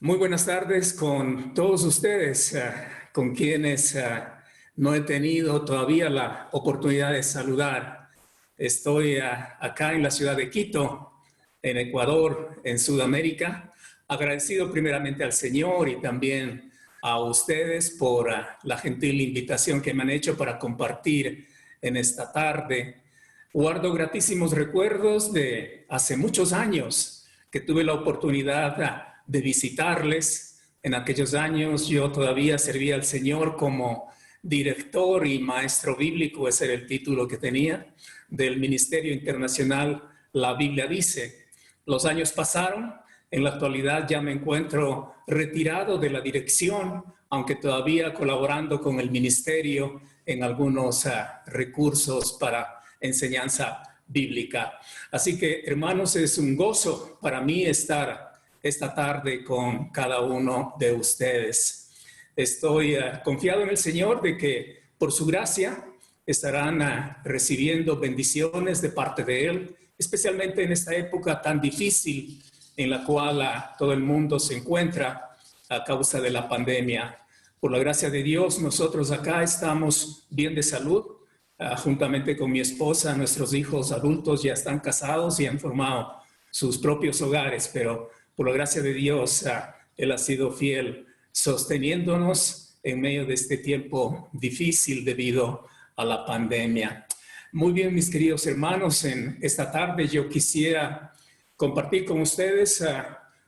Muy buenas tardes con todos ustedes, con quienes no he tenido todavía la oportunidad de saludar. Estoy acá en la ciudad de Quito, en Ecuador, en Sudamérica, agradecido primeramente al Señor y también a ustedes por la gentil invitación que me han hecho para compartir en esta tarde. Guardo gratísimos recuerdos de hace muchos años que tuve la oportunidad de visitarles. En aquellos años yo todavía servía al Señor como director y maestro bíblico, ese era el título que tenía, del Ministerio Internacional La Biblia Dice. Los años pasaron, en la actualidad ya me encuentro retirado de la dirección, aunque todavía colaborando con el ministerio en algunos recursos para enseñanza bíblica. Así que, hermanos, es un gozo para mí estar esta tarde con cada uno de ustedes. Estoy confiado en el Señor de que por su gracia estarán recibiendo bendiciones de parte de Él, especialmente en esta época tan difícil en la cual todo el mundo se encuentra a causa de la pandemia. Por la gracia de Dios, nosotros acá estamos bien de salud, juntamente con mi esposa. Nuestros hijos adultos ya están casados y han formado sus propios hogares, pero por la gracia de Dios, Él ha sido fiel, sosteniéndonos en medio de este tiempo difícil debido a la pandemia. Muy bien, mis queridos hermanos, en esta tarde yo quisiera compartir con ustedes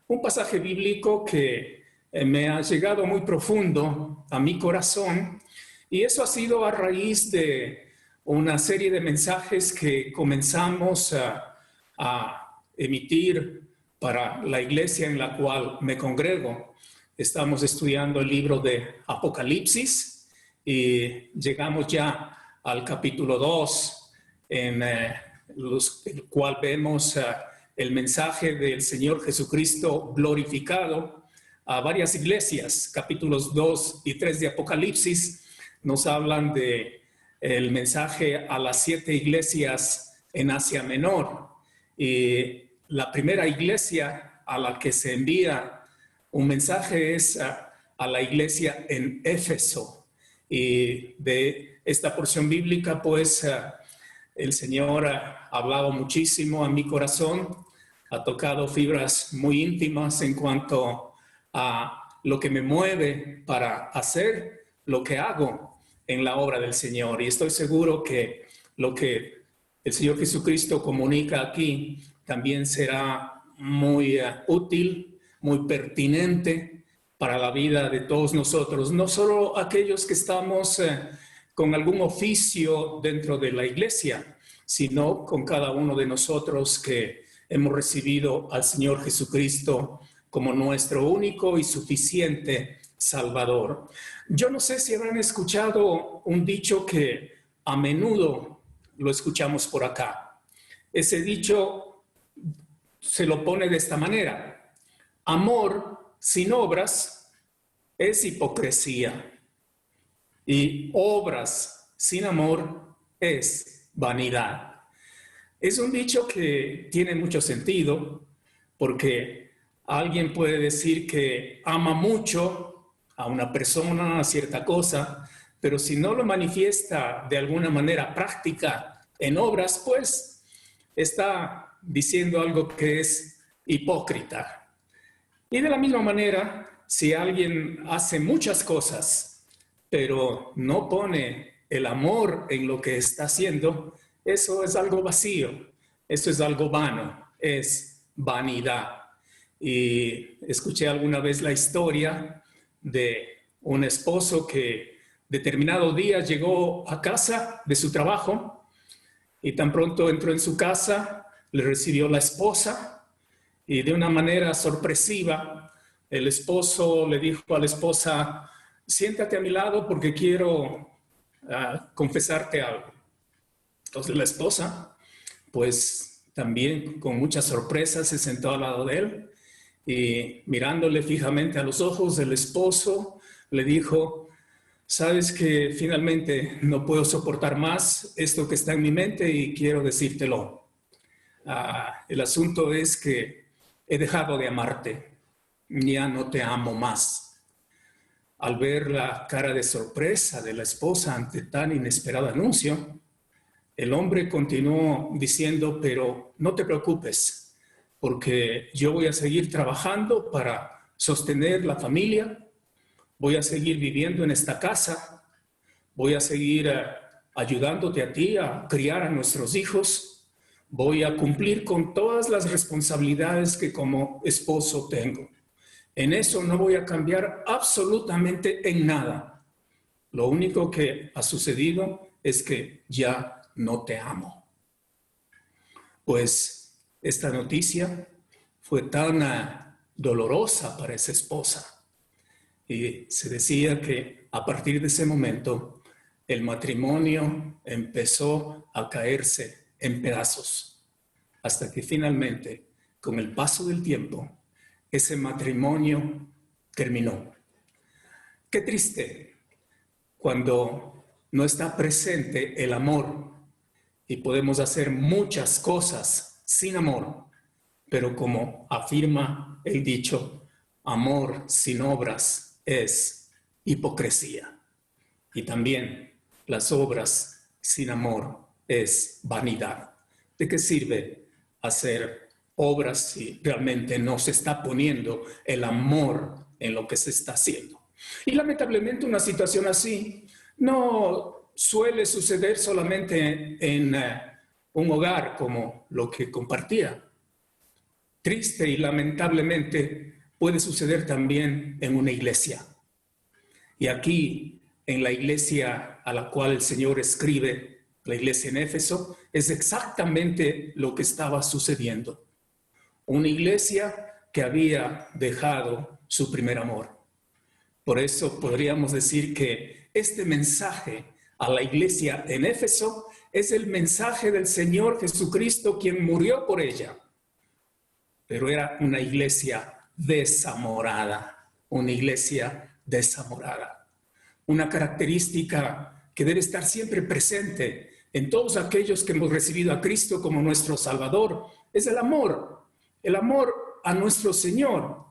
un pasaje bíblico que me ha llegado muy profundo a mi corazón, y eso ha sido a raíz de una serie de mensajes que comenzamos a emitir para la iglesia en la cual me congrego. Estamos estudiando el libro de Apocalipsis y llegamos ya al capítulo 2, en el cual vemos el mensaje del Señor Jesucristo glorificado a varias iglesias. Capítulos 2 y 3 de Apocalipsis nos hablan de el mensaje a las 7 iglesias en Asia Menor. Y la primera iglesia a la que se envía un mensaje es a la iglesia en Éfeso. Y de esta porción bíblica, pues, el Señor ha hablado muchísimo a mi corazón, ha tocado fibras muy íntimas en cuanto a lo que me mueve para hacer lo que hago en la obra del Señor. Y estoy seguro que lo que el Señor Jesucristo comunica aquí también será muy útil, muy pertinente para la vida de todos nosotros, no solo aquellos que estamos con algún oficio dentro de la iglesia, sino con cada uno de nosotros que hemos recibido al Señor Jesucristo como nuestro único y suficiente Salvador. Yo no sé si habrán escuchado un dicho que a menudo lo escuchamos por acá. Ese dicho se lo pone de esta manera: amor sin obras es hipocresía, y obras sin amor es vanidad. Es un dicho que tiene mucho sentido, porque alguien puede decir que ama mucho a una persona, a cierta cosa, pero si no lo manifiesta de alguna manera práctica en obras, pues está diciendo algo que es hipócrita. Y de la misma manera, si alguien hace muchas cosas, pero no pone el amor en lo que está haciendo, eso es algo vacío, eso es algo vano, es vanidad. Y escuché alguna vez la historia de un esposo que determinado día llegó a casa de su trabajo y tan pronto entró en su casa, le recibió la esposa y de una manera sorpresiva el esposo le dijo a la esposa: siéntate a mi lado porque quiero confesarte algo. Entonces la esposa, pues también con mucha sorpresa, se sentó al lado de él y mirándole fijamente a los ojos, el esposo le dijo: sabes que finalmente no puedo soportar más esto que está en mi mente y quiero decírtelo. El asunto es que he dejado de amarte. ya no te amo más. Al ver la cara de sorpresa de la esposa ante tan inesperado anuncio, el hombre continuó diciendo, pero no te preocupes, porque yo voy a seguir trabajando para sostener la familia, voy a seguir viviendo en esta casa, voy a seguir ayudándote a ti a criar a nuestros hijos, voy a cumplir con todas las responsabilidades que como esposo tengo. En eso no voy a cambiar absolutamente en nada. Lo único que ha sucedido es que ya no te amo. Pues esta noticia fue tan dolorosa para esa esposa. Y se decía que a partir de ese momento el matrimonio empezó a caerse en pedazos, hasta que finalmente, con el paso del tiempo, ese matrimonio terminó. Qué triste cuando no está presente el amor y podemos hacer muchas cosas sin amor, pero como afirma el dicho, amor sin obras es hipocresía. Y también las obras sin amor es vanidad. ¿De qué sirve hacer obras si realmente no se está poniendo el amor en lo que se está haciendo? Y lamentablemente una situación así no suele suceder solamente en un hogar como lo que compartía. Triste y lamentablemente puede suceder también en una iglesia. Y aquí, en la iglesia a la cual el Señor escribe, la iglesia en Éfeso, es exactamente lo que estaba sucediendo. Una iglesia que había dejado su primer amor. Por eso podríamos decir que este mensaje a la iglesia en Éfeso es el mensaje del Señor Jesucristo, quien murió por ella. Pero era una iglesia desamorada, una iglesia desamorada. Una característica que debe estar siempre presente en todos aquellos que hemos recibido a Cristo como nuestro Salvador es el amor a nuestro Señor.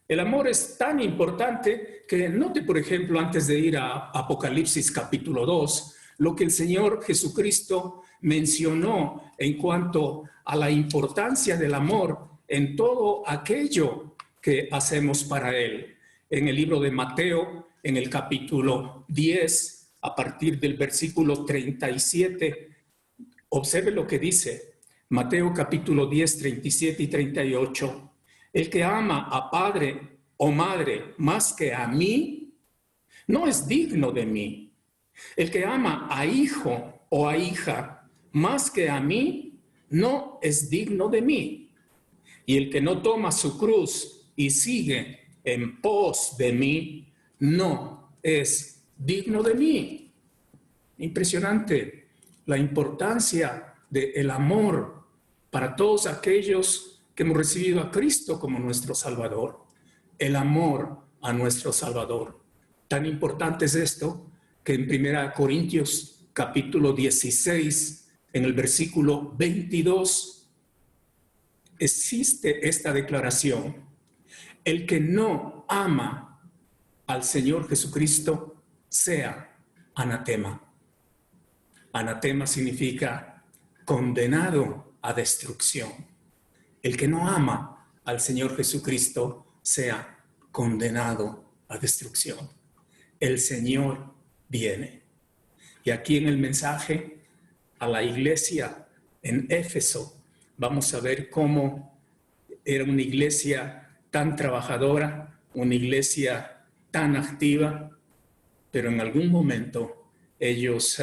El amor es tan importante que note, por ejemplo, antes de ir a Apocalipsis capítulo 2, lo que el Señor Jesucristo mencionó en cuanto a la importancia del amor en todo aquello que hacemos para Él. En el libro de Mateo, en el capítulo 10, a partir del versículo 37, observe lo que dice Mateo capítulo 10, 37 y 38. El que ama a padre o madre más que a mí, no es digno de mí. El que ama a hijo o a hija más que a mí, no es digno de mí. Y el que no toma su cruz y sigue en pos de mí, no es digno de mí. Impresionante la importancia del amor para todos aquellos que hemos recibido a Cristo como nuestro Salvador. El amor a nuestro Salvador. Tan importante es esto que en 1 Corintios capítulo 16, en el versículo 22, existe esta declaración. El que no ama al Señor Jesucristo sea anatema. Anatema significa condenado a destrucción. El que no ama al Señor Jesucristo sea condenado a destrucción. El Señor viene. Y aquí en el mensaje a la iglesia en Éfeso vamos a ver cómo era una iglesia tan trabajadora, una iglesia tan activa, pero en algún momento ellos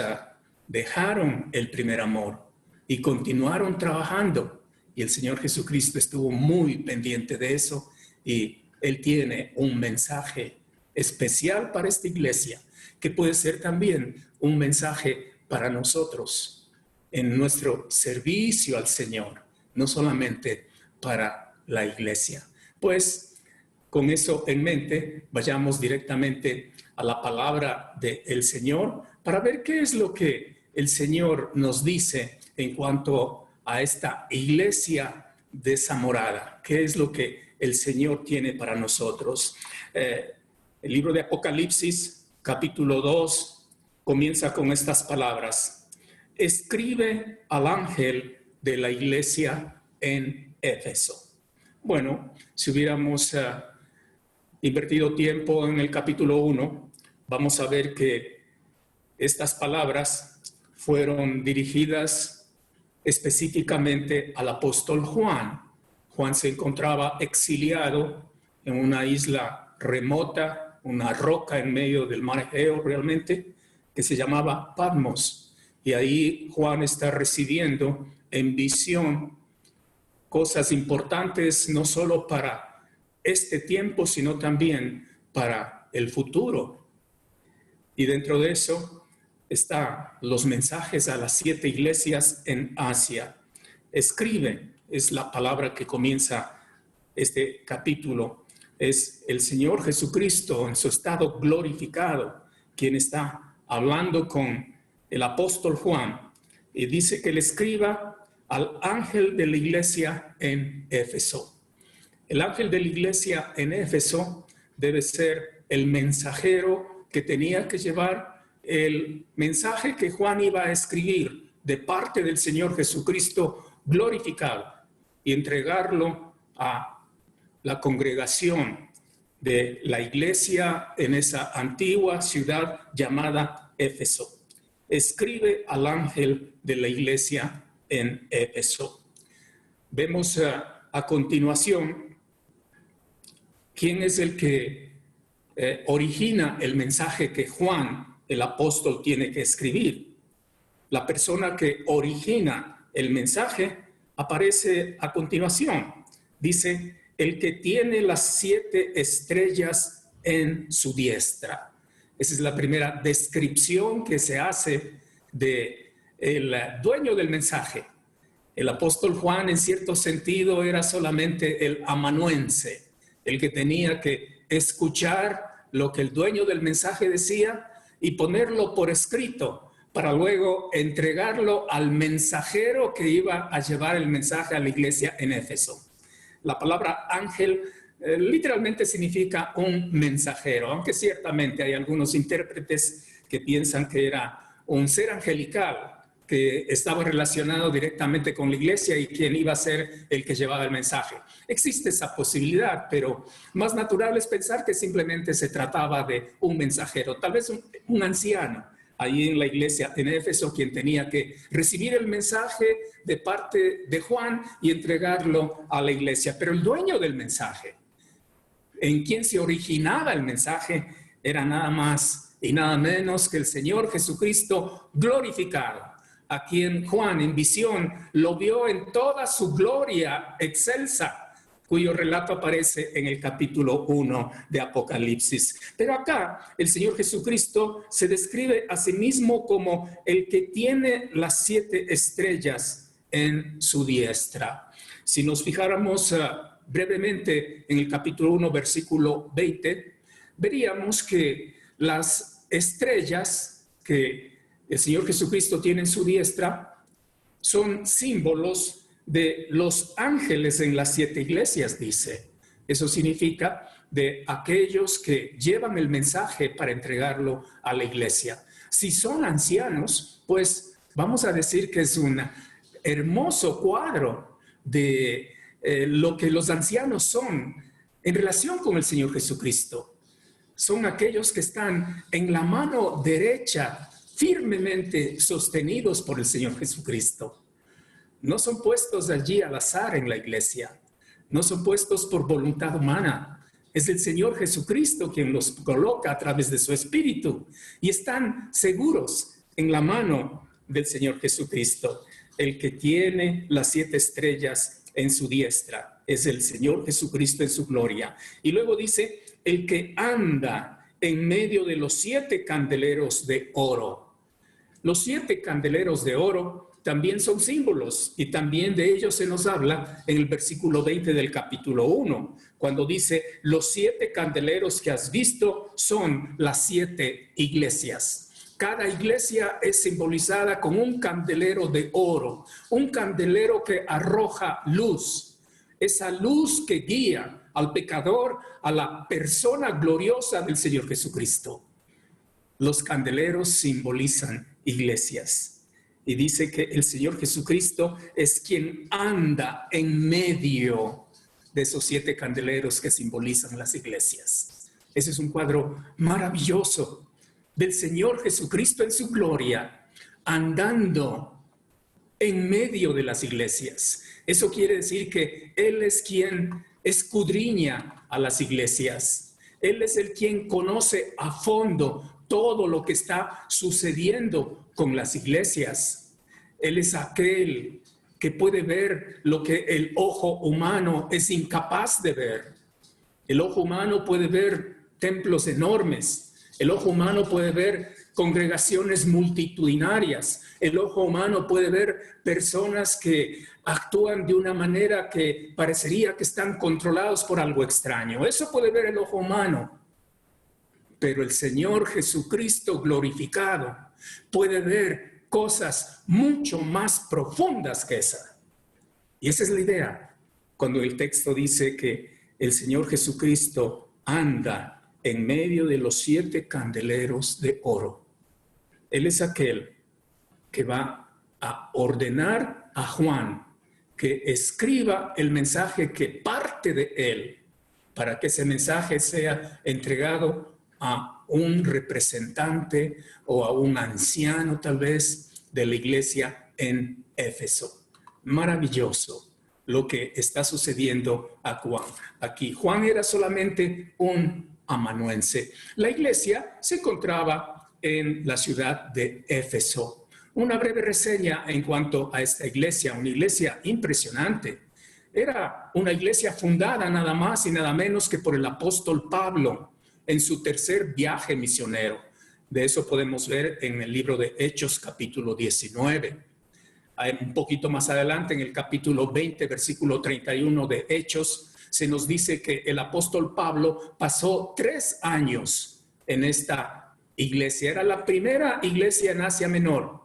dejaron el primer amor y continuaron trabajando. Y el Señor Jesucristo estuvo muy pendiente de eso y Él tiene un mensaje especial para esta iglesia, que puede ser también un mensaje para nosotros en nuestro servicio al Señor, no solamente para la iglesia. Pues con eso en mente, vayamos directamente a la palabra del Señor para ver qué es lo que el Señor nos dice en cuanto a esta iglesia desamorada. ¿Qué es lo que el Señor tiene para nosotros. El libro de Apocalipsis, capítulo 2, comienza con estas palabras. Escribe al ángel de la iglesia en Éfeso. Bueno, si hubiéramos invertido tiempo en el capítulo 1, vamos a ver que estas palabras fueron dirigidas específicamente al apóstol Juan. Juan se encontraba exiliado en una isla remota, una roca en medio del mar Egeo realmente, que se llamaba Patmos. Y ahí Juan está recibiendo en visión cosas importantes no solo para este tiempo, sino también para el futuro. Y dentro de eso están los mensajes a las 7 iglesias en Asia. Escribe, es la palabra que comienza este capítulo. Es el Señor Jesucristo en su estado glorificado, quien está hablando con el apóstol Juan. Y dice que le escriba al ángel de la iglesia en Éfeso. El ángel de la iglesia en Éfeso debe ser el mensajero que tenía que llevar el mensaje que Juan iba a escribir de parte del Señor Jesucristo glorificado y entregarlo a la congregación de la iglesia en esa antigua ciudad llamada Éfeso. Escribe al ángel de la iglesia en Éfeso. Vemos a continuación quién es el que origina el mensaje que Juan, el apóstol, tiene que escribir. La persona que origina el mensaje aparece a continuación. Dice, el que tiene las 7 estrellas en su diestra. Esa es la primera descripción que se hace de el dueño del mensaje. El apóstol Juan, en cierto sentido, era solamente el amanuense, el que tenía que escuchar lo que el dueño del mensaje decía y ponerlo por escrito para luego entregarlo al mensajero que iba a llevar el mensaje a la iglesia en Éfeso. La palabra ángel literalmente significa un mensajero, aunque ciertamente hay algunos intérpretes que piensan que era un ser angelical que estaba relacionado directamente con la iglesia y quien iba a ser el que llevaba el mensaje. Existe esa posibilidad, pero más natural es pensar que simplemente se trataba de un mensajero, tal vez un anciano ahí en la iglesia en Éfeso, quien tenía que recibir el mensaje de parte de Juan y entregarlo a la iglesia. Pero el dueño del mensaje, en quien se originaba el mensaje, era nada más y nada menos que el Señor Jesucristo glorificado, a quien Juan en visión lo vio en toda su gloria excelsa, cuyo relato aparece en el capítulo 1 de Apocalipsis. Pero acá el Señor Jesucristo se describe a sí mismo como el que tiene las 7 estrellas en su diestra. Si nos fijáramos brevemente en el capítulo 1, versículo 20, veríamos que las estrellas que el Señor Jesucristo tiene en su diestra son símbolos de los ángeles en las 7 iglesias, dice. Eso significa de aquellos que llevan el mensaje para entregarlo a la iglesia. Si son ancianos, pues vamos a decir que es un hermoso cuadro de lo que los ancianos son en relación con el Señor Jesucristo. Son aquellos que están en la mano derecha, firmemente sostenidos por el Señor Jesucristo. No son puestos allí al azar en la iglesia, no son puestos por voluntad humana. Es el Señor Jesucristo quien los coloca a través de su Espíritu y están seguros en la mano del Señor Jesucristo. El que tiene las 7 estrellas en su diestra es el Señor Jesucristo en su gloria. Y luego dice, el que anda en medio de los 7 candeleros de oro. Los 7 candeleros de oro también son símbolos y también de ellos se nos habla en el versículo 20 del capítulo 1, cuando dice, los 7 candeleros que has visto son las 7 iglesias. Cada iglesia es simbolizada con un candelero de oro, un candelero que arroja luz, esa luz que guía al pecador, a la persona gloriosa del Señor Jesucristo. Los candeleros simbolizan iglesias. Y dice que el Señor Jesucristo es quien anda en medio de esos 7 candeleros que simbolizan las iglesias. Ese es un cuadro maravilloso del Señor Jesucristo en su gloria, andando en medio de las iglesias. Eso quiere decir que Él es quien escudriña a las iglesias. Él es el quien conoce a fondo todo lo que está sucediendo con las iglesias. Él es aquel que puede ver lo que el ojo humano es incapaz de ver. El ojo humano puede ver templos enormes. El ojo humano puede ver congregaciones multitudinarias. El ojo humano puede ver personas que actúan de una manera que parecería que están controlados por algo extraño. Eso puede ver el ojo humano. Pero el Señor Jesucristo glorificado puede ver cosas mucho más profundas que esa. Y esa es la idea cuando el texto dice que el Señor Jesucristo anda en medio de los 7 candeleros de oro. Él es aquel que va a ordenar a Juan que escriba el mensaje que parte de él, para que ese mensaje sea entregado a un representante o a un anciano tal vez de la iglesia en Éfeso. Maravilloso lo que está sucediendo a Juan. Aquí Juan era solamente un amanuense. La iglesia se encontraba en la ciudad de Éfeso. Una breve reseña en cuanto a esta iglesia, una iglesia impresionante. Era una iglesia fundada nada más y nada menos que por el apóstol Pablo en su 3er viaje misionero. De eso podemos ver en el libro de Hechos, capítulo 19. Un poquito más adelante, en el capítulo 20, versículo 31 de Hechos, se nos dice que el apóstol Pablo pasó 3 años en esta iglesia. Era la primera iglesia en Asia Menor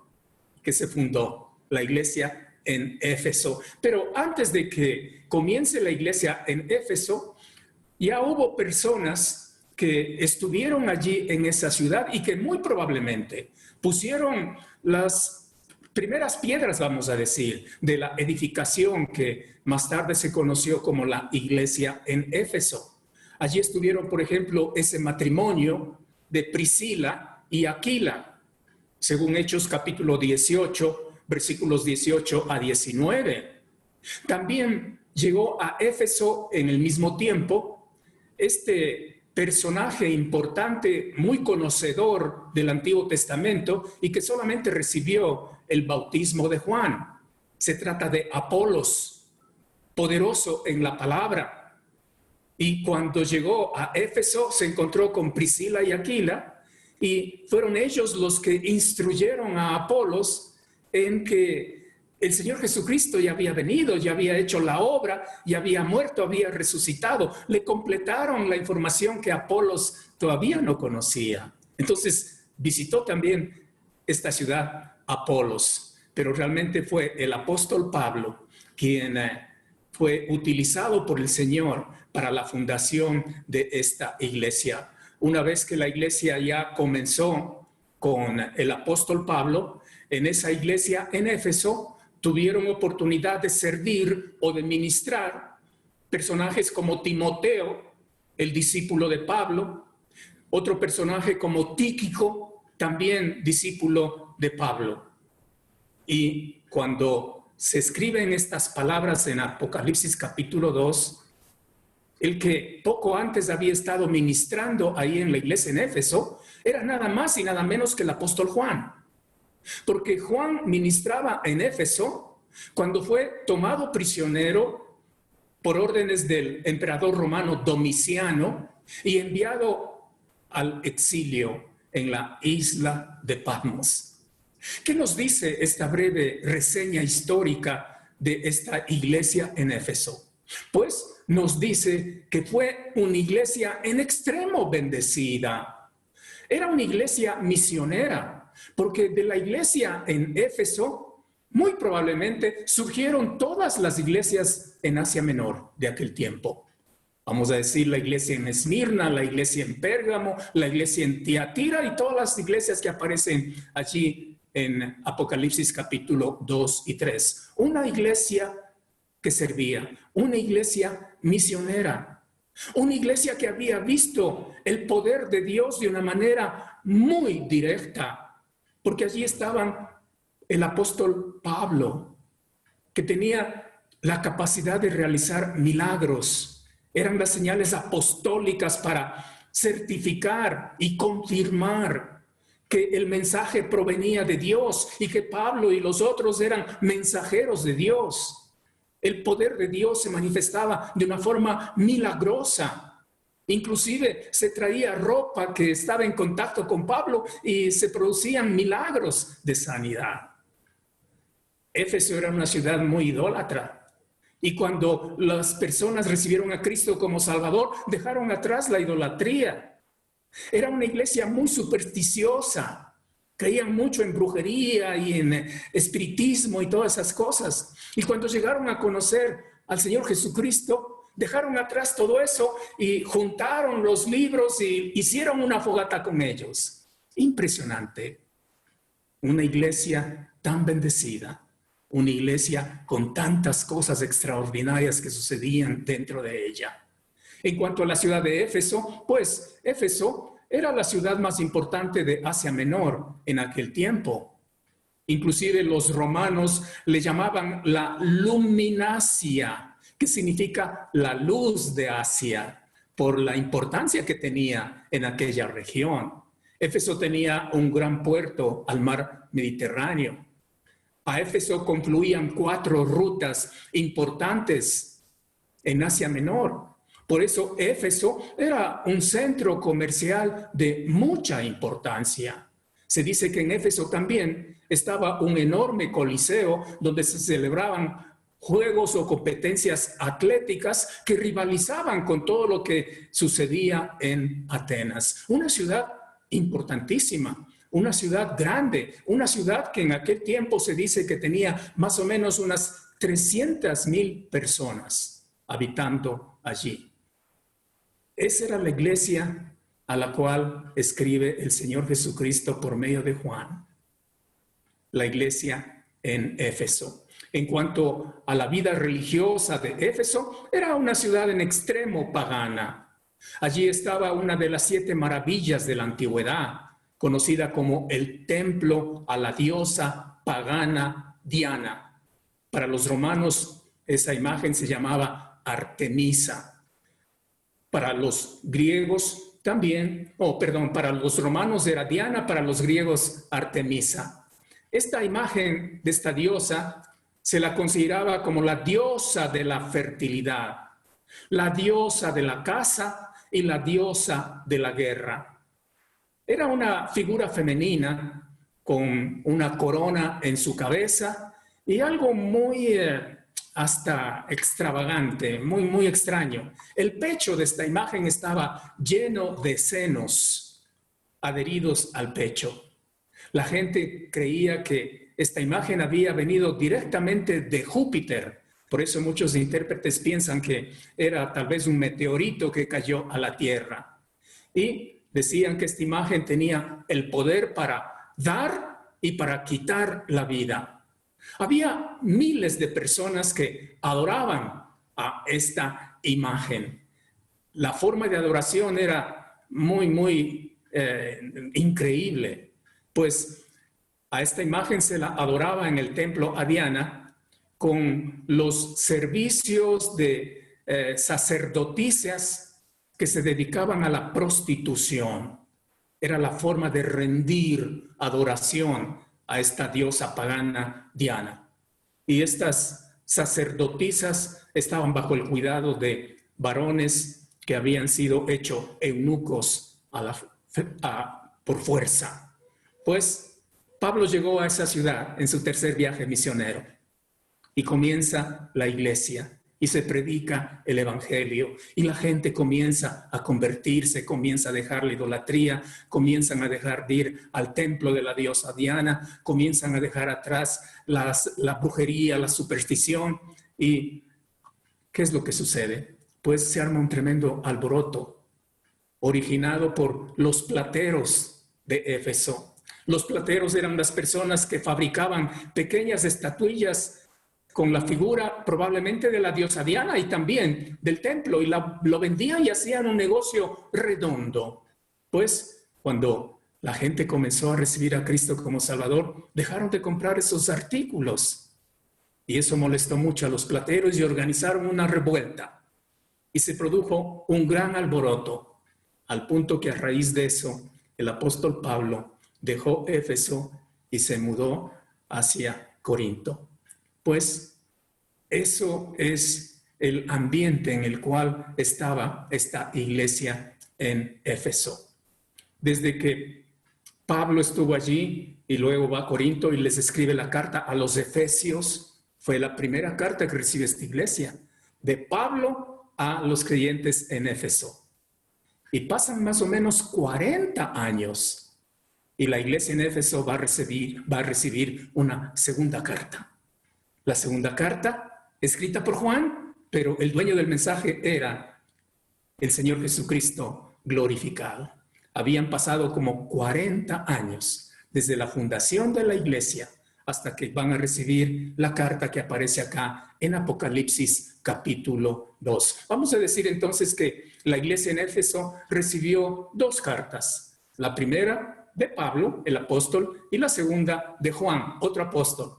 que se fundó, la iglesia en Éfeso. Pero antes de que comience la iglesia en Éfeso, ya hubo personas que estuvieron allí en esa ciudad y que muy probablemente pusieron las primeras piedras, vamos a decir, de la edificación que más tarde se conoció como la iglesia en Éfeso. Allí estuvieron, por ejemplo, ese matrimonio de Priscila y Aquila, según Hechos capítulo 18, versículos 18 a 19. También llegó a Éfeso en el mismo tiempo este personaje importante, muy conocedor del Antiguo Testamento y que solamente recibió el bautismo de Juan. Se trata de Apolos, poderoso en la palabra. Y cuando llegó a Éfeso se encontró con Priscila y Aquila y fueron ellos los que instruyeron a Apolos en que el Señor Jesucristo ya había venido, ya había hecho la obra, ya había muerto, había resucitado. Le completaron la información que Apolos todavía no conocía. Entonces visitó también esta ciudad Apolos, pero realmente fue el apóstol Pablo quien fue utilizado por el Señor para la fundación de esta iglesia. Una vez que la iglesia ya comenzó con el apóstol Pablo, en esa iglesia en Éfeso tuvieron oportunidad de servir o de ministrar personajes como Timoteo, el discípulo de Pablo, otro personaje como Tíquico, también discípulo de Pablo. Y cuando se escriben estas palabras en Apocalipsis capítulo 2, el que poco antes había estado ministrando ahí en la iglesia en Éfeso era nada más y nada menos que el apóstol Juan. Porque Juan ministraba en Éfeso cuando fue tomado prisionero por órdenes del emperador romano Domiciano y enviado al exilio en la isla de Patmos. ¿Qué nos dice esta breve reseña histórica de esta iglesia en Éfeso? Pues nos dice que fue una iglesia en extremo bendecida. Era una iglesia misionera. Porque de la iglesia en Éfeso, muy probablemente surgieron todas las iglesias en Asia Menor de aquel tiempo. Vamos a decir la iglesia en Esmirna, la iglesia en Pérgamo, la iglesia en Tiatira y todas las iglesias que aparecen allí en Apocalipsis capítulo 2 y 3. Una iglesia que servía, una iglesia misionera, una iglesia que había visto el poder de Dios de una manera muy directa, porque allí estaban el apóstol Pablo, que tenía la capacidad de realizar milagros. Eran las señales apostólicas para certificar y confirmar que el mensaje provenía de Dios y que Pablo y los otros eran mensajeros de Dios. El poder de Dios se manifestaba de una forma milagrosa. Inclusive se traía ropa que estaba en contacto con Pablo y se producían milagros de sanidad. Éfeso era una ciudad muy idólatra. Y cuando las personas recibieron a Cristo como Salvador, dejaron atrás la idolatría. Era una iglesia muy supersticiosa. Creían mucho en brujería y en espiritismo y todas esas cosas. Y cuando llegaron a conocer al Señor Jesucristo, dejaron atrás todo eso y juntaron los libros y hicieron una fogata con ellos. Impresionante. Una iglesia tan bendecida. Una iglesia con tantas cosas extraordinarias que sucedían dentro de ella. En cuanto a la ciudad de Éfeso, pues Éfeso era la ciudad más importante de Asia Menor en aquel tiempo. Inclusive los romanos le llamaban la Luminacia, que significa la luz de Asia, por la importancia que tenía en aquella región. Éfeso tenía un gran puerto al mar Mediterráneo. A Éfeso confluían 4 rutas importantes en Asia Menor. Por eso Éfeso era un centro comercial de mucha importancia. Se dice que en Éfeso también estaba un enorme coliseo donde se celebraban juegos o competencias atléticas que rivalizaban con todo lo que sucedía en Atenas. Una ciudad importantísima. Una ciudad grande, una ciudad que en aquel tiempo se dice que tenía más o menos unas 300,000 personas habitando allí. Esa era la iglesia a la cual escribe el Señor Jesucristo por medio de Juan. La iglesia en Éfeso. En cuanto a la vida religiosa de Éfeso, era una ciudad en extremo pagana. Allí estaba una de las 7 maravillas de la antigüedad, conocida como el templo a la diosa pagana Diana. Para los romanos esa imagen se llamaba Artemisa. Para los griegos también, para los romanos era Diana, para los griegos Artemisa. Esta imagen de esta diosa se la consideraba como la diosa de la fertilidad, la diosa de la caza y la diosa de la guerra. Era una figura femenina con una corona en su cabeza y algo muy hasta extravagante, muy extraño. El pecho de esta imagen estaba lleno de senos adheridos al pecho. La gente creía que esta imagen había venido directamente de Júpiter. Por eso muchos intérpretes piensan que era tal vez un meteorito que cayó a la Tierra. Y decían que esta imagen tenía el poder para dar y para quitar la vida. Había miles de personas que adoraban a esta imagen. La forma de adoración era muy increíble, pues a esta imagen se la adoraba en el templo a Diana con los servicios de sacerdotisas que se dedicaban a la prostitución. Era la forma de rendir adoración a esta diosa pagana Diana. Y estas sacerdotisas estaban bajo el cuidado de varones que habían sido hechos eunucos por fuerza. Pues Pablo llegó a esa ciudad en su tercer viaje misionero y comienza la iglesia. Y se predica el evangelio y la gente comienza a convertirse, comienza a dejar la idolatría, comienzan a dejar de ir al templo de la diosa Diana, comienzan a dejar atrás la brujería, la superstición. ¿Y qué es lo que sucede? pues se arma un tremendo alboroto, originado por los plateros de Éfeso. Los plateros eran las personas que fabricaban pequeñas estatuillas con la figura probablemente de la diosa Diana y también del templo, y lo vendían y hacían un negocio redondo. Pues cuando la gente comenzó a recibir a Cristo como Salvador, dejaron de comprar esos artículos. Y eso molestó mucho a los plateros y organizaron una revuelta. Y se produjo un gran alboroto, al punto que a raíz de eso, el apóstol Pablo dejó Éfeso y se mudó hacia Corinto. Pues eso es el ambiente en el cual estaba esta iglesia en Éfeso. Desde que Pablo estuvo allí y luego va a Corinto y les escribe la carta a los Efesios, fue la primera carta que recibe esta iglesia, de Pablo a los creyentes en Éfeso. Y pasan más o menos 40 años y la iglesia en Éfeso va a recibir una segunda carta. La segunda carta, escrita por Juan, pero el dueño del mensaje era el Señor Jesucristo glorificado. Habían pasado como 40 años desde la fundación de la iglesia hasta que van a recibir la carta que aparece acá en Apocalipsis capítulo 2. Vamos a decir entonces que la iglesia en Éfeso recibió dos cartas. La primera de Pablo, el apóstol, y la segunda de Juan, otro apóstol.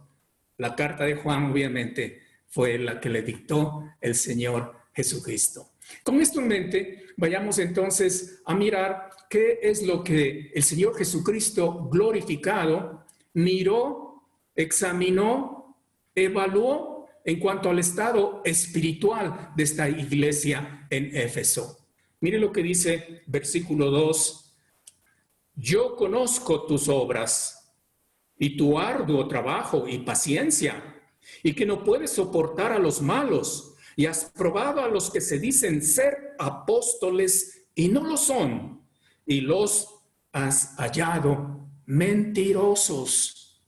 La carta de Juan, obviamente, fue la que le dictó el Señor Jesucristo. Con esto en mente, vayamos entonces a mirar qué es lo que el Señor Jesucristo glorificado miró, examinó, evaluó en cuanto al estado espiritual de esta iglesia en Éfeso. Mire lo que dice versículo 2. Yo conozco tus obras y tu arduo trabajo y paciencia, y que no puedes soportar a los malos, y has probado a los que se dicen ser apóstoles y no lo son, y los has hallado mentirosos.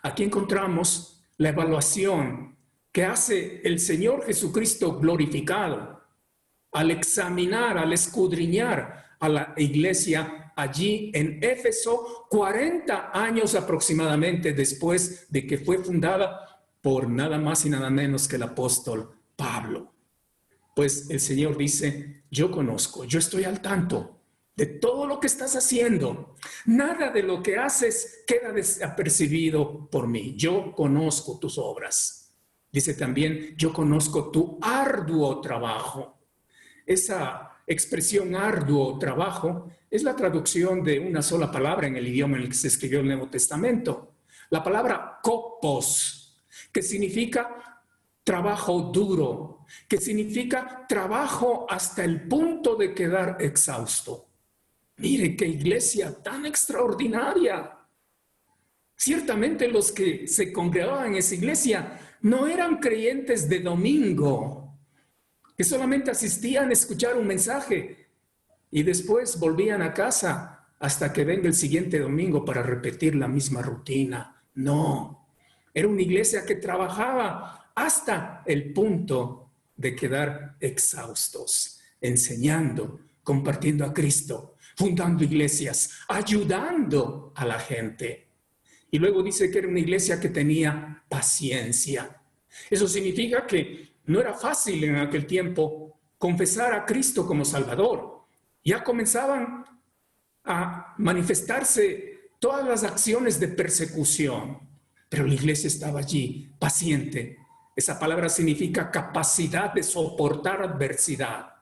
Aquí encontramos la evaluación que hace el Señor Jesucristo glorificado al examinar, al escudriñar a la iglesia allí en Éfeso, 40 años aproximadamente después de que fue fundada por nada más y nada menos que el apóstol Pablo. Pues el Señor dice, yo conozco, yo estoy al tanto de todo lo que estás haciendo. Nada de lo que haces queda desapercibido por mí. Yo conozco tus obras. Dice también, yo conozco tu arduo trabajo. Esa expresión arduo trabajo es la traducción de una sola palabra en el idioma en el que se escribió el Nuevo Testamento. La palabra kopos, que significa trabajo duro, que significa trabajo hasta el punto de quedar exhausto. Mire qué iglesia tan extraordinaria. Ciertamente los que se congregaban en esa iglesia no eran creyentes de domingo, que solamente asistían a escuchar un mensaje y después volvían a casa hasta que venga el siguiente domingo para repetir la misma rutina. No, era una iglesia que trabajaba hasta el punto de quedar exhaustos, enseñando, compartiendo a Cristo, fundando iglesias, ayudando a la gente. Y luego dice que era una iglesia que tenía paciencia. Eso significa que no era fácil en aquel tiempo confesar a Cristo como Salvador. Ya comenzaban a manifestarse todas las acciones de persecución, pero la iglesia estaba allí, paciente. Esa palabra significa capacidad de soportar adversidad.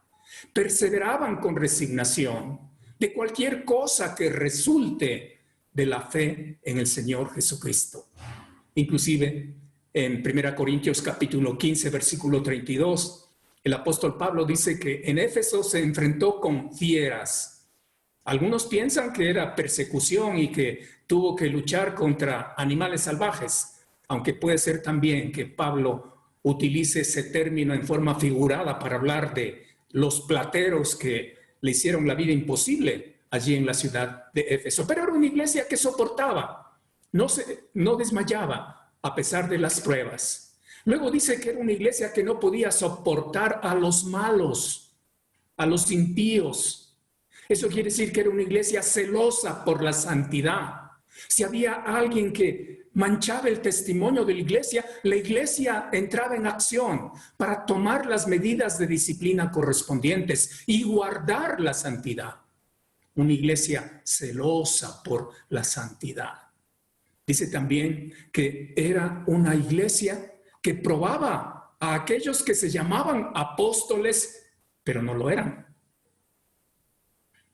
Perseveraban con resignación de cualquier cosa que resulte de la fe en el Señor Jesucristo. Inclusive en 1 Corintios capítulo 15, versículo 32, el apóstol Pablo dice que en Éfeso se enfrentó con fieras. Algunos piensan que era persecución y que tuvo que luchar contra animales salvajes, aunque puede ser también que Pablo utilice ese término en forma figurada para hablar de los plateros que le hicieron la vida imposible allí en la ciudad de Éfeso. Pero era una iglesia que soportaba, no desmayaba a pesar de las pruebas. Luego dice que era una iglesia que no podía soportar a los malos, a los impíos. Eso quiere decir que era una iglesia celosa por la santidad. Si había alguien que manchaba el testimonio de la iglesia entraba en acción para tomar las medidas de disciplina correspondientes y guardar la santidad. Una iglesia celosa por la santidad. Dice también que era una iglesia que probaba a aquellos que se llamaban apóstoles, pero no lo eran.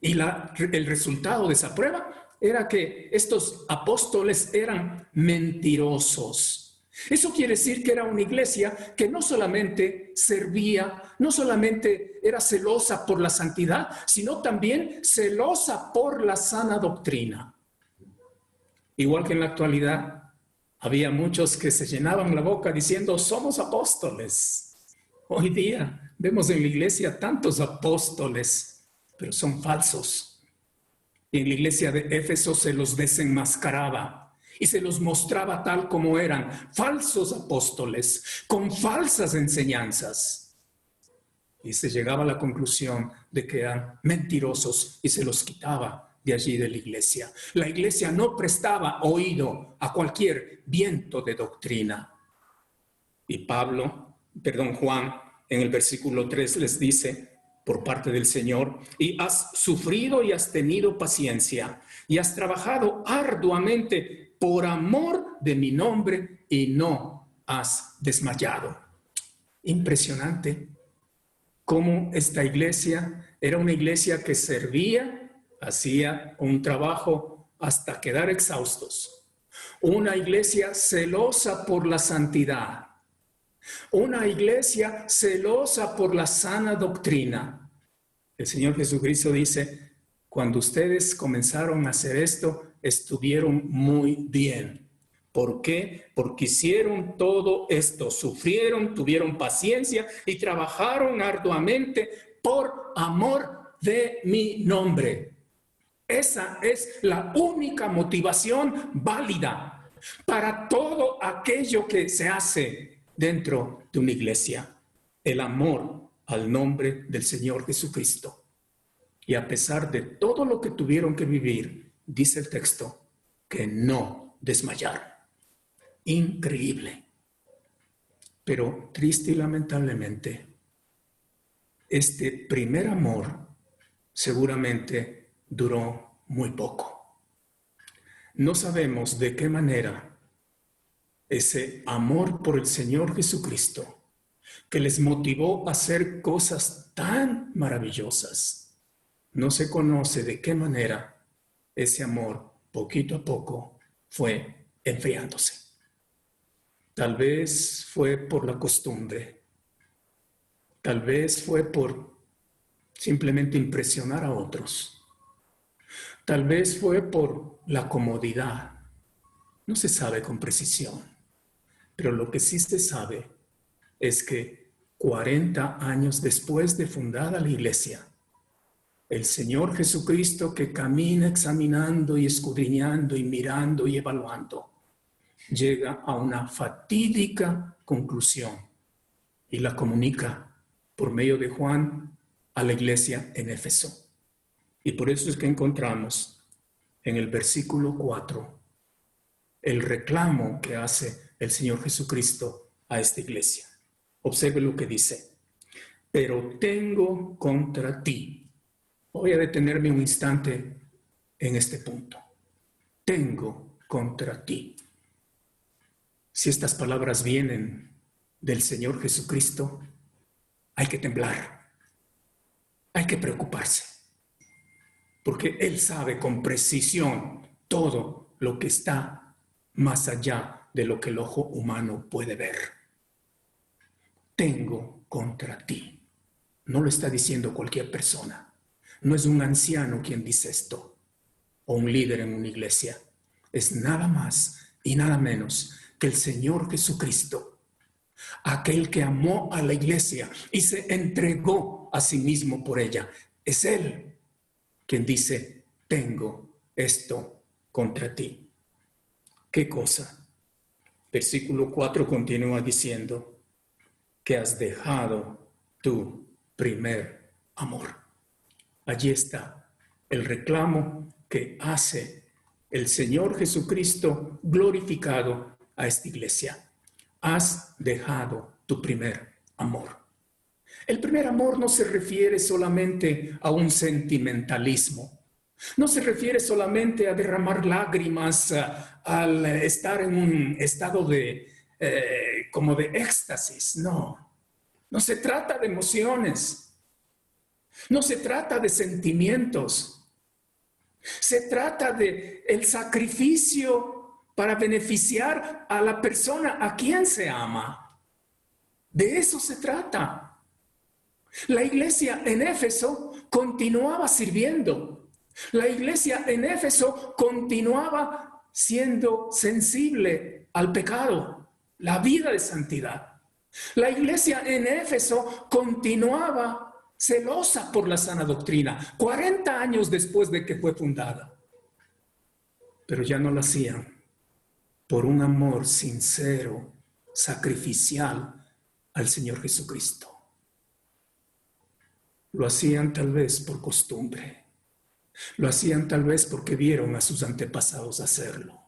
Y el resultado de esa prueba era que estos apóstoles eran mentirosos. Eso quiere decir que era una iglesia que no solamente servía, no solamente era celosa por la santidad, sino también celosa por la sana doctrina. Igual que en la actualidad, había muchos que se llenaban la boca diciendo, somos apóstoles. Hoy día vemos en la iglesia tantos apóstoles, pero son falsos. Y en la iglesia de Éfeso se los desenmascaraba y se los mostraba tal como eran, falsos apóstoles, con falsas enseñanzas. Y se llegaba a la conclusión de que eran mentirosos y se los quitaba de allí de la iglesia. La iglesia no prestaba oído a cualquier viento de doctrina. Y Juan, en el versículo 3 les dice, por parte del Señor, y has sufrido y has tenido paciencia, y has trabajado arduamente por amor de mi nombre, y no has desmayado. Impresionante cómo esta iglesia era una iglesia que servía, hacía un trabajo hasta quedar exhaustos. Una iglesia celosa por la santidad. Una iglesia celosa por la sana doctrina. El Señor Jesucristo dice, cuando ustedes comenzaron a hacer esto, estuvieron muy bien. ¿Por qué? Porque hicieron todo esto, sufrieron, tuvieron paciencia y trabajaron arduamente por amor de mi nombre. Esa es la única motivación válida para todo aquello que se hace dentro de una iglesia. El amor al nombre del Señor Jesucristo. Y a pesar de todo lo que tuvieron que vivir, dice el texto, que no desmayaron. Increíble. Pero triste y lamentablemente, este primer amor seguramente duró muy poco. No sabemos de qué manera ese amor por el Señor Jesucristo, que les motivó a hacer cosas tan maravillosas, no se conoce de qué manera ese amor, poquito a poco, fue enfriándose. Tal vez fue por la costumbre, tal vez fue por simplemente impresionar a otros. Tal vez fue por la comodidad. No se sabe con precisión. Pero lo que sí se sabe es que 40 años después de fundada la iglesia, el Señor Jesucristo, que camina examinando y escudriñando y mirando y evaluando, llega a una fatídica conclusión y la comunica por medio de Juan a la iglesia en Éfeso. Y por eso es que encontramos en el versículo 4 el reclamo que hace el Señor Jesucristo a esta iglesia. Observe lo que dice. Pero tengo contra ti. Voy a detenerme un instante en este punto. Tengo contra ti. Si estas palabras vienen del Señor Jesucristo, hay que temblar. Hay que preocuparse. Porque Él sabe con precisión todo lo que está más allá de lo que el ojo humano puede ver. Tengo contra ti. No lo está diciendo cualquier persona. No es un anciano quien dice esto, o un líder en una iglesia. Es nada más y nada menos que el Señor Jesucristo, aquel que amó a la iglesia y se entregó a sí mismo por ella. Es Él quien dice, tengo esto contra ti. ¿Qué cosa? Versículo 4 continúa diciendo que has dejado tu primer amor. Allí está el reclamo que hace el Señor Jesucristo glorificado a esta iglesia. Has dejado tu primer amor. El primer amor no se refiere solamente a un sentimentalismo. No se refiere solamente a derramar lágrimas al estar en un estado como de éxtasis. No, no se trata de emociones. No se trata de sentimientos. Se trata de el sacrificio para beneficiar a la persona a quien se ama. De eso se trata. La iglesia en Éfeso continuaba sirviendo. La iglesia en Éfeso continuaba siendo sensible al pecado, la vida de santidad. La iglesia en Éfeso continuaba celosa por la sana doctrina, 40 años después de que fue fundada. Pero ya no lo hacían por un amor sincero, sacrificial al Señor Jesucristo. Lo hacían tal vez por costumbre. Lo hacían tal vez porque vieron a sus antepasados hacerlo.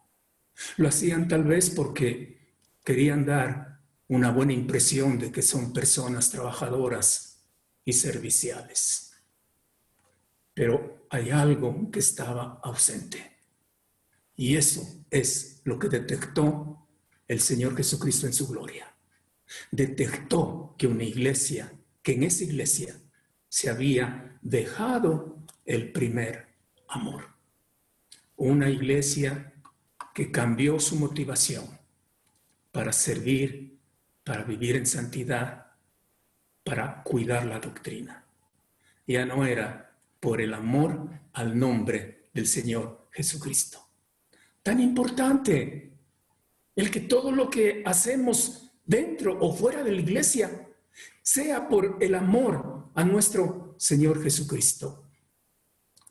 Lo hacían tal vez porque querían dar una buena impresión de que son personas trabajadoras y serviciales. Pero hay algo que estaba ausente. Y eso es lo que detectó el Señor Jesucristo en su gloria. Detectó que en esa iglesia se había dejado el primer amor. Una iglesia que cambió su motivación para servir, para vivir en santidad, para cuidar la doctrina. Ya no era por el amor al nombre del Señor Jesucristo. Tan importante el que todo lo que hacemos dentro o fuera de la iglesia sea por el amor a nuestro Señor Jesucristo.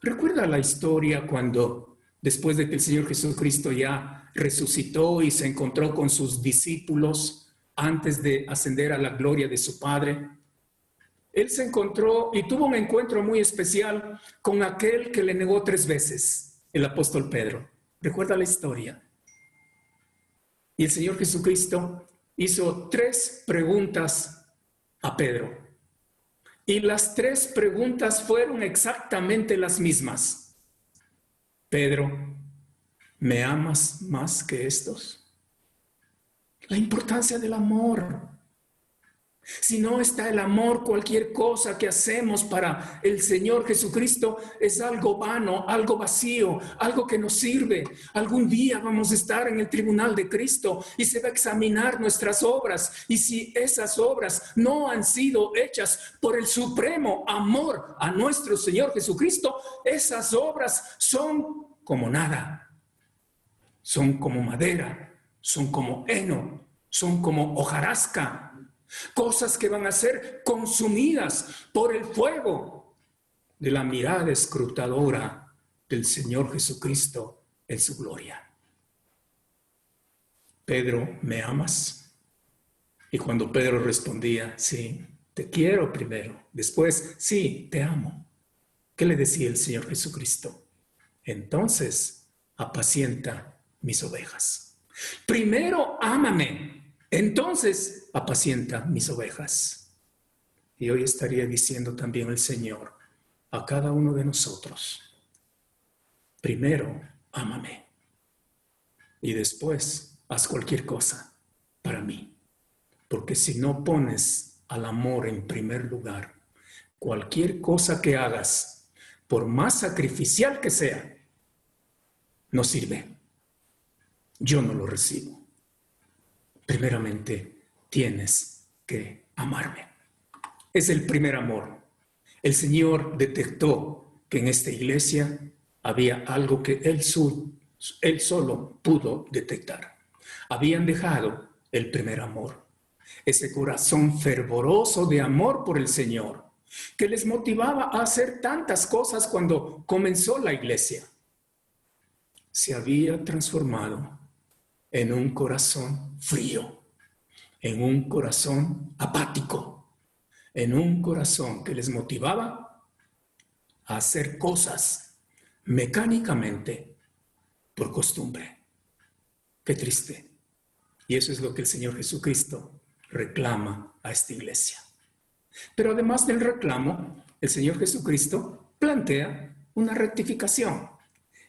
¿Recuerda la historia cuando, después de que el Señor Jesucristo ya resucitó y se encontró con sus discípulos antes de ascender a la gloria de su Padre? Él se encontró y tuvo un encuentro muy especial con aquel que le negó 3 veces, el apóstol Pedro. ¿Recuerda la historia? Y el Señor Jesucristo hizo 3 preguntas a Pedro. Y las 3 preguntas fueron exactamente las mismas. Pedro, ¿me amas más que estos? La importancia del amor. Si no está el amor, cualquier cosa que hacemos para el Señor Jesucristo es algo vano, algo vacío, algo que no sirve. Algún día vamos a estar en el tribunal de Cristo y se va a examinar nuestras obras. Y si esas obras no han sido hechas por el supremo amor a nuestro Señor Jesucristo, esas obras son como nada. Son como madera, son como heno, son como hojarasca. Cosas que van a ser consumidas por el fuego de la mirada escrutadora del Señor Jesucristo en su gloria. Pedro, ¿me amas? Y cuando Pedro respondía, sí, te quiero primero. Después, sí, te amo. ¿Qué le decía el Señor Jesucristo? Entonces, apacienta mis ovejas. Primero, ámame. Entonces, apacienta mis ovejas. Y hoy estaría diciendo también el Señor a cada uno de nosotros, primero, ámame. Y después, haz cualquier cosa para mí. Porque si no pones al amor en primer lugar, cualquier cosa que hagas, por más sacrificial que sea, no sirve. Yo no lo recibo. Primeramente, tienes que amarme. Es el primer amor. El Señor detectó que en esta iglesia había algo que Él solo pudo detectar. Habían dejado el primer amor. Ese corazón fervoroso de amor por el Señor, que les motivaba a hacer tantas cosas cuando comenzó la iglesia, se había transformado en un corazón frío, en un corazón apático, en un corazón que les motivaba a hacer cosas mecánicamente por costumbre. Qué triste. Y eso es lo que el Señor Jesucristo reclama a esta iglesia. Pero además del reclamo, el Señor Jesucristo plantea una rectificación.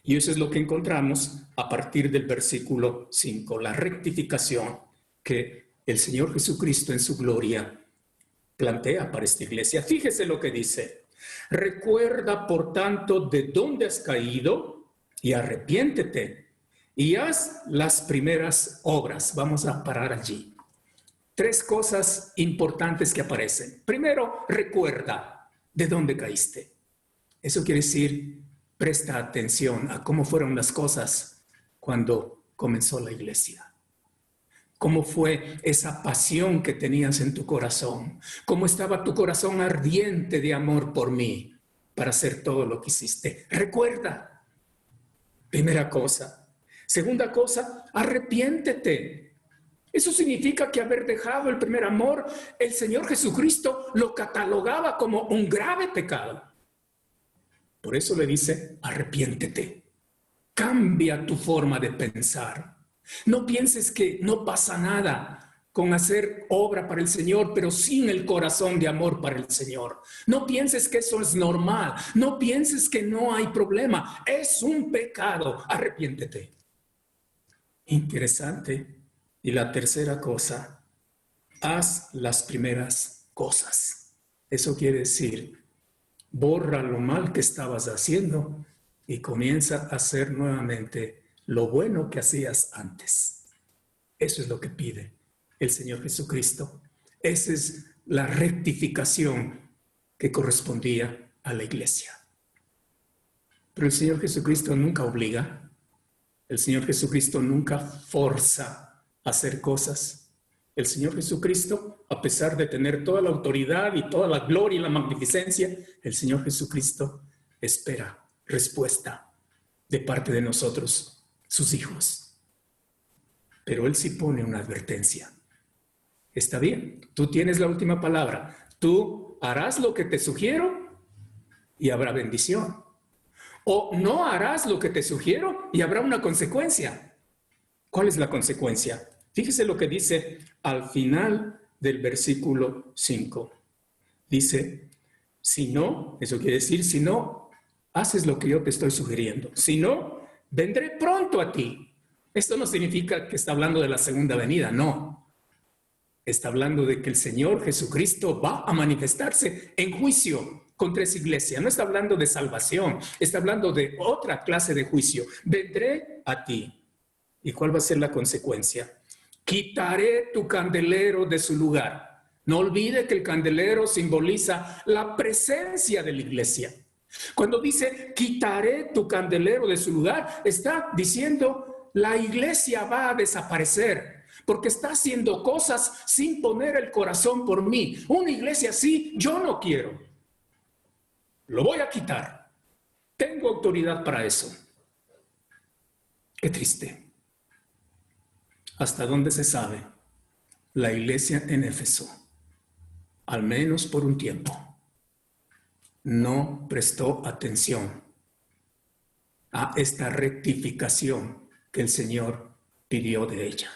Y eso es lo que encontramos a partir del versículo 5, la rectificación que el Señor Jesucristo en su gloria plantea para esta iglesia. Fíjese lo que dice: recuerda, por tanto, de dónde has caído y arrepiéntete y haz las primeras obras. Vamos a parar allí. Tres cosas importantes que aparecen. Primero, recuerda de dónde caíste. Eso quiere decir, presta atención a cómo fueron las cosas cuando comenzó la iglesia. ¿Cómo fue esa pasión que tenías en tu corazón? ¿Cómo estaba tu corazón ardiente de amor por mí para hacer todo lo que hiciste? Recuerda. Primera cosa. Segunda cosa, arrepiéntete. Eso significa que haber dejado el primer amor, el Señor Jesucristo lo catalogaba como un grave pecado. Por eso le dice, arrepiéntete. Cambia tu forma de pensar. No pienses que no pasa nada con hacer obra para el Señor, pero sin el corazón de amor para el Señor. No pienses que eso es normal. No pienses que no hay problema. Es un pecado. Arrepiéntete. Interesante. Y la tercera cosa, haz las primeras cosas. Eso quiere decir, borra lo mal que estabas haciendo y comienza a hacer nuevamente lo bueno que hacías antes. Eso es lo que pide el Señor Jesucristo. Esa es la rectificación que correspondía a la iglesia. Pero el Señor Jesucristo nunca obliga. El Señor Jesucristo nunca forza a hacer cosas. El Señor Jesucristo, a pesar de tener toda la autoridad y toda la gloria y la magnificencia, el Señor Jesucristo espera respuesta de parte de nosotros, sus hijos. Pero Él sí pone una advertencia. Está bien, tú tienes la última palabra. Tú harás lo que te sugiero y habrá bendición. O no harás lo que te sugiero y habrá una consecuencia. ¿Cuál es la consecuencia? Fíjese lo que dice al final del versículo 5. Dice, si no, eso quiere decir, si no, haces lo que yo te estoy sugiriendo. Si no, vendré pronto a ti. Esto no significa que está hablando de la segunda venida, no. Está hablando de que el Señor Jesucristo va a manifestarse en juicio contra esa iglesia. No está hablando de salvación, está hablando de otra clase de juicio. Vendré a ti. ¿Y cuál va a ser la consecuencia? Quitaré tu candelero de su lugar. No olvide que el candelero simboliza la presencia de la iglesia. Cuando dice quitaré tu candelero de su lugar, está diciendo la iglesia va a desaparecer porque está haciendo cosas sin poner el corazón por mí. Una iglesia así yo no quiero. Lo voy a quitar. Tengo autoridad para eso. Qué triste. Hasta donde se sabe, la iglesia en Éfeso, al menos por un tiempo, no prestó atención a esta rectificación que el Señor pidió de ella.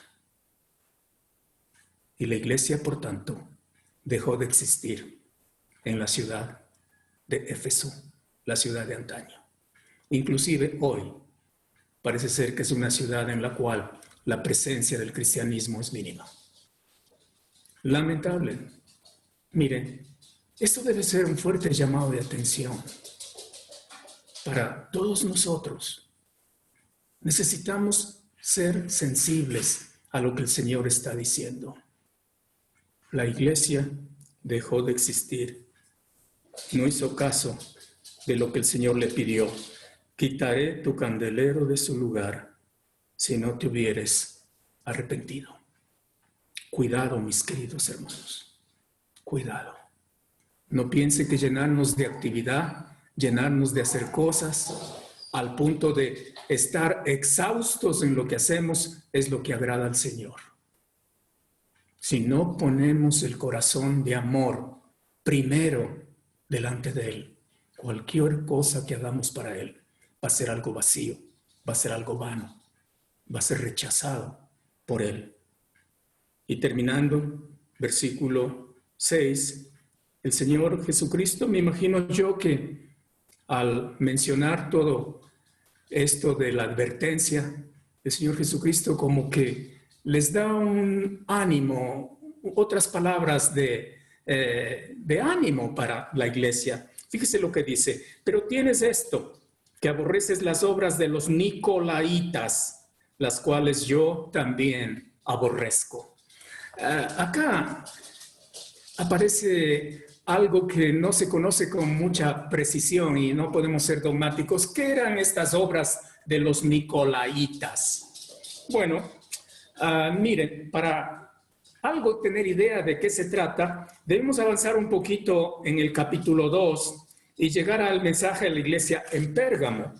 Y la iglesia, por tanto, dejó de existir en la ciudad de Éfeso, la ciudad de antaño. Inclusive hoy parece ser que es una ciudad en la cual la presencia del cristianismo es mínima. Lamentable. Miren, esto debe ser un fuerte llamado de atención para todos nosotros. Necesitamos ser sensibles a lo que el Señor está diciendo. La iglesia dejó de existir. No hizo caso de lo que el Señor le pidió. Quitaré tu candelero de su lugar si no te hubieres arrepentido. Cuidado, mis queridos hermanos. Cuidado. No piense que llenarnos de actividad, llenarnos de hacer cosas, al punto de estar exhaustos en lo que hacemos, es lo que agrada al Señor. Si no ponemos el corazón de amor primero delante de Él, cualquier cosa que hagamos para Él va a ser algo vacío, va a ser algo vano, va a ser rechazado por Él. Y terminando, versículo 6, el Señor Jesucristo, me imagino yo que al mencionar todo esto de la advertencia, el Señor Jesucristo como que les da un ánimo, otras palabras de ánimo para la iglesia. Fíjese lo que dice: pero tienes esto, que aborreces las obras de los nicolaitas, las cuales yo también aborrezco. Acá aparece algo que no se conoce con mucha precisión y no podemos ser dogmáticos. ¿Qué eran estas obras de los nicolaitas? Bueno, miren, para algo tener idea de qué se trata, debemos avanzar un poquito en el capítulo 2 y llegar al mensaje de la iglesia en Pérgamo,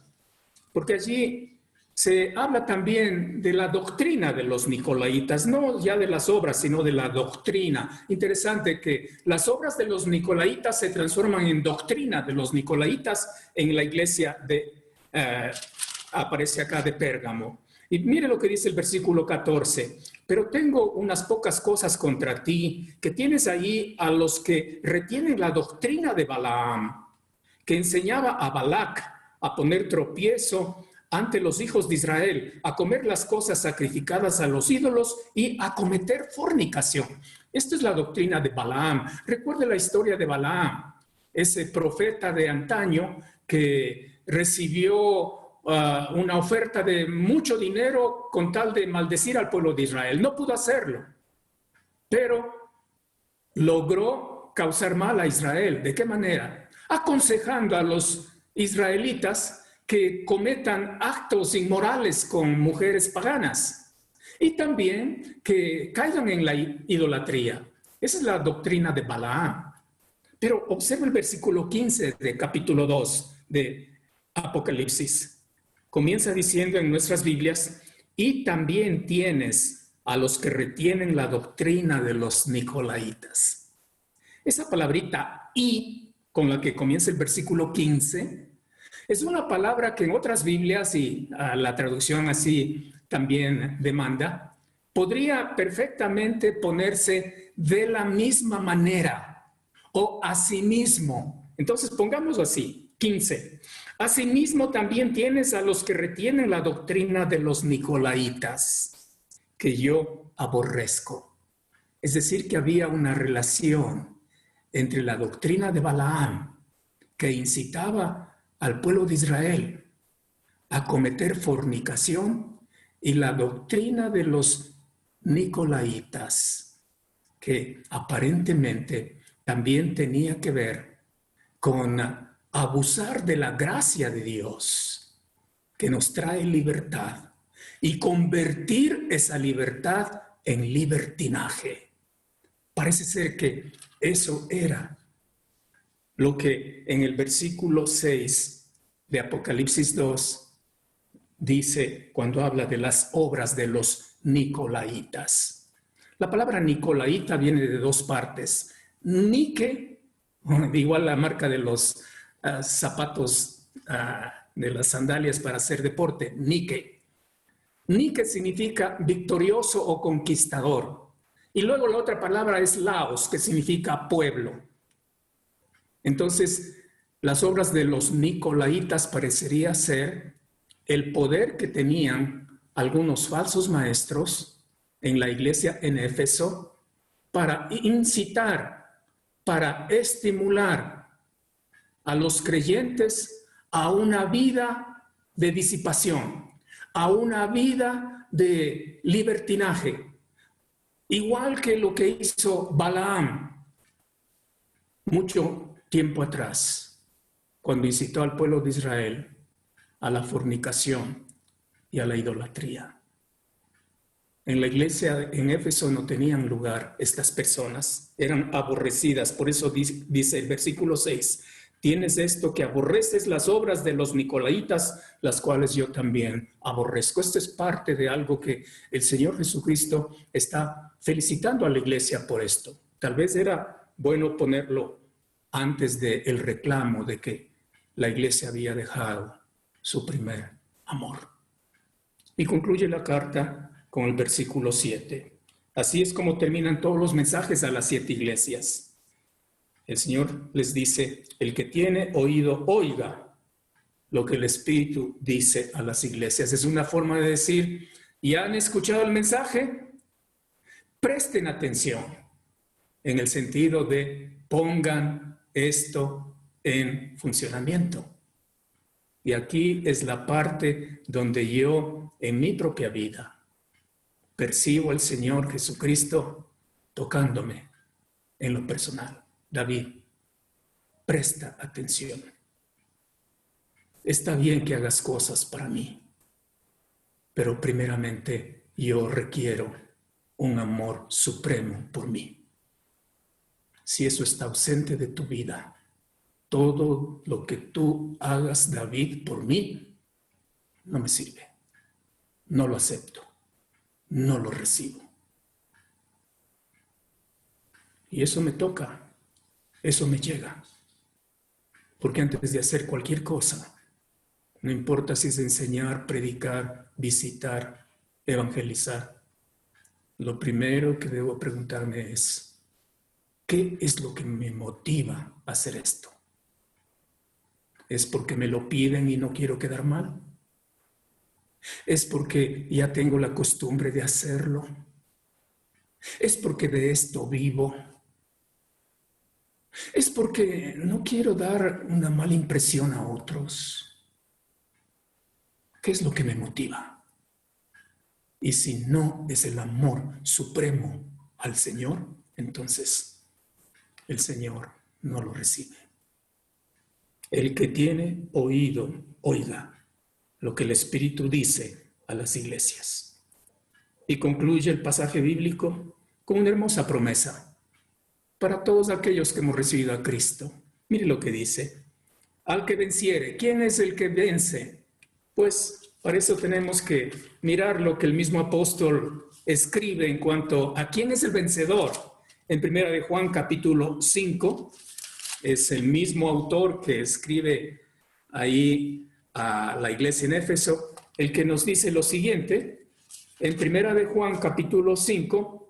porque allí se habla también de la doctrina de los nicolaitas, no ya de las obras, sino de la doctrina. Interesante que las obras de los nicolaitas se transforman en doctrina de los nicolaitas en la iglesia aparece acá de Pérgamo. Y mire lo que dice el versículo 14. Pero tengo unas pocas cosas contra ti, que tienes ahí a los que retienen la doctrina de Balaam, que enseñaba a Balac a poner tropiezo ante los hijos de Israel, a comer las cosas sacrificadas a los ídolos y a cometer fornicación. Esta es la doctrina de Balaam. Recuerde la historia de Balaam, ese profeta de antaño que recibió una oferta de mucho dinero con tal de maldecir al pueblo de Israel. No pudo hacerlo, pero logró causar mal a Israel. ¿De qué manera? Aconsejando a los israelitas que cometan actos inmorales con mujeres paganas y también que caigan en la idolatría. Esa es la doctrina de Balaam. Pero observa el versículo 15 de capítulo 2 de Apocalipsis. Comienza diciendo en nuestras Biblias: y también tienes a los que retienen la doctrina de los nicolaitas. Esa palabrita "y", con la que comienza el versículo 15, es una palabra que en otras Biblias, y la traducción así también demanda, podría perfectamente ponerse "de la misma manera" o "asimismo". Entonces pongámoslo así, 15. Asimismo también tienes a los que retienen la doctrina de los nicolaitas, que yo aborrezco. Es decir, que había una relación entre la doctrina de Balaam, que incitaba al pueblo de Israel a cometer fornicación, y la doctrina de los nicolaitas, que aparentemente también tenía que ver con abusar de la gracia de Dios, que nos trae libertad, y convertir esa libertad en libertinaje. Parece ser que eso era lo que en el versículo 6 de Apocalipsis 2 dice cuando habla de las obras de los nicolaitas. La palabra nicolaita viene de dos partes. Nike, igual la marca de los zapatos, de las sandalias para hacer deporte, Nike. Nike significa victorioso o conquistador. Y luego la otra palabra es laos, que significa pueblo. Entonces, las obras de los nicolaitas parecería ser el poder que tenían algunos falsos maestros en la iglesia en Éfeso para incitar, para estimular a los creyentes a una vida de disipación, a una vida de libertinaje, igual que lo que hizo Balaam mucho tiempo atrás, cuando incitó al pueblo de Israel a la fornicación y a la idolatría. En la iglesia en Éfeso no tenían lugar estas personas, eran aborrecidas. Por eso dice el versículo 6, Tienes esto, que aborreces las obras de los nicolaitas, las cuales yo también aborrezco. Esto es parte de algo que el Señor Jesucristo está felicitando a la iglesia por esto. Tal vez era bueno ponerlo antes del reclamo de que la iglesia había dejado su primer amor. Y concluye la carta con el versículo 7. Así es como terminan todos los mensajes a las 7 iglesias. El Señor les dice: el que tiene oído, oiga lo que el Espíritu dice a las iglesias. Es una forma de decir: ¿ya han escuchado el mensaje? Presten atención, en el sentido de pongan esto en funcionamiento. Y aquí es la parte donde yo, en mi propia vida, percibo al Señor Jesucristo tocándome en lo personal. David, presta atención. Está bien que hagas cosas para mí, pero primeramente yo requiero un amor supremo por mí. Si eso está ausente de tu vida, todo lo que tú hagas, David, por mí, no me sirve. No lo acepto. No lo recibo. Y eso me toca. Eso me llega. Porque antes de hacer cualquier cosa, no importa si es enseñar, predicar, visitar, evangelizar, lo primero que debo preguntarme es: ¿qué es lo que me motiva a hacer esto? ¿Es porque me lo piden y no quiero quedar mal? ¿Es porque ya tengo la costumbre de hacerlo? ¿Es porque de esto vivo? ¿Es porque no quiero dar una mala impresión a otros? ¿Qué es lo que me motiva? Y si no es el amor supremo al Señor, entonces el Señor no lo recibe. El que tiene oído, oiga lo que el Espíritu dice a las iglesias. Y concluye el pasaje bíblico con una hermosa promesa para todos aquellos que hemos recibido a Cristo. Mire lo que dice: al que venciere. ¿Quién es el que vence? Pues para eso tenemos que mirar lo que el mismo apóstol escribe en cuanto a quién es el vencedor. En 1 de Juan capítulo 5, es el mismo autor que escribe ahí a la iglesia en Éfeso, el que nos dice lo siguiente, en 1 de Juan capítulo 5,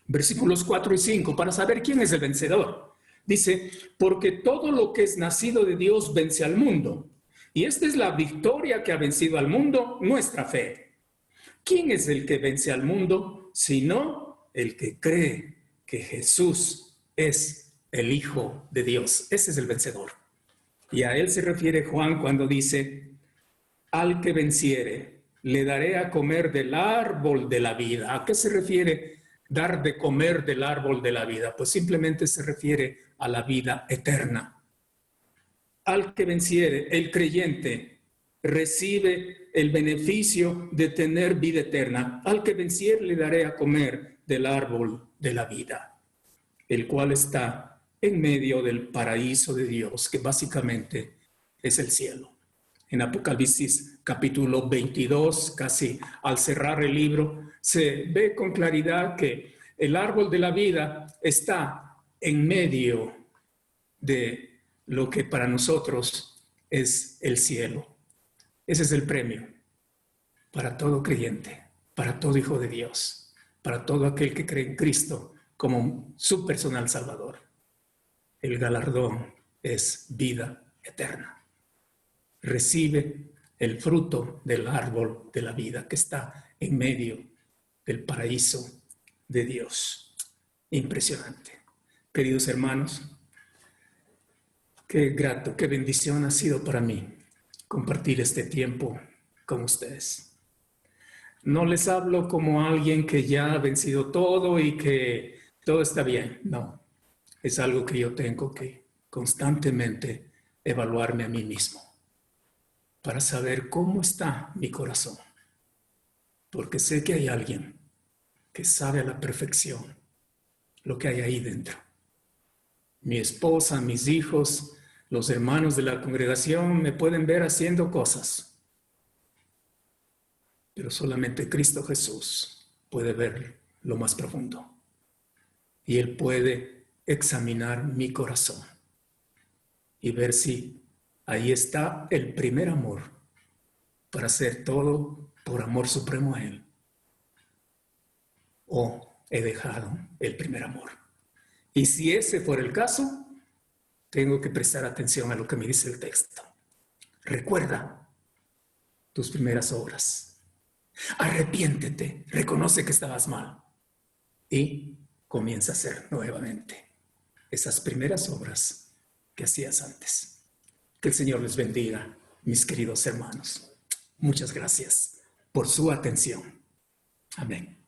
versículos 4 y 5, para saber quién es el vencedor. Dice: porque todo lo que es nacido de Dios vence al mundo. Y esta es la victoria que ha vencido al mundo, nuestra fe. ¿Quién es el que vence al mundo? Sino el que cree que Jesús es el Hijo de Dios. Ese es el vencedor. Y a él se refiere Juan cuando dice: al que venciere, le daré a comer del árbol de la vida. ¿A qué se refiere dar de comer del árbol de la vida? Pues simplemente se refiere a la vida eterna. Al que venciere, el creyente recibe el beneficio de tener vida eterna. Al que venciere le daré a comer del árbol de la vida, el cual está en medio del paraíso de Dios, que básicamente es el cielo. En Apocalipsis capítulo 22, casi al cerrar el libro, se ve con claridad que el árbol de la vida está en medio de lo que para nosotros es el cielo. Ese es el premio para todo creyente, para todo hijo de Dios, para todo aquel que cree en Cristo como su personal Salvador. El galardón es vida eterna. Recibe el fruto del árbol de la vida que está en medio del paraíso de Dios. Impresionante. Queridos hermanos, qué grato, qué bendición ha sido para mí compartir este tiempo con ustedes. No les hablo como alguien que ya ha vencido todo y que todo está bien. No, es algo que yo tengo que constantemente evaluarme a mí mismo para saber cómo está mi corazón. Porque sé que hay alguien que sabe a la perfección lo que hay ahí dentro. Mi esposa, mis hijos, Los hermanos de la congregación me pueden ver haciendo cosas, pero solamente Cristo Jesús puede ver lo más profundo. Y Él puede examinar mi corazón y ver si ahí está el primer amor para hacer todo por amor supremo a Él. O he dejado el primer amor. Y si ese fuera el caso, tengo que prestar atención a lo que me dice el texto. Recuerda tus primeras obras. Arrepiéntete, reconoce que estabas mal y comienza a hacer nuevamente esas primeras obras que hacías antes. Que el Señor les bendiga, mis queridos hermanos. Muchas gracias por su atención. Amén.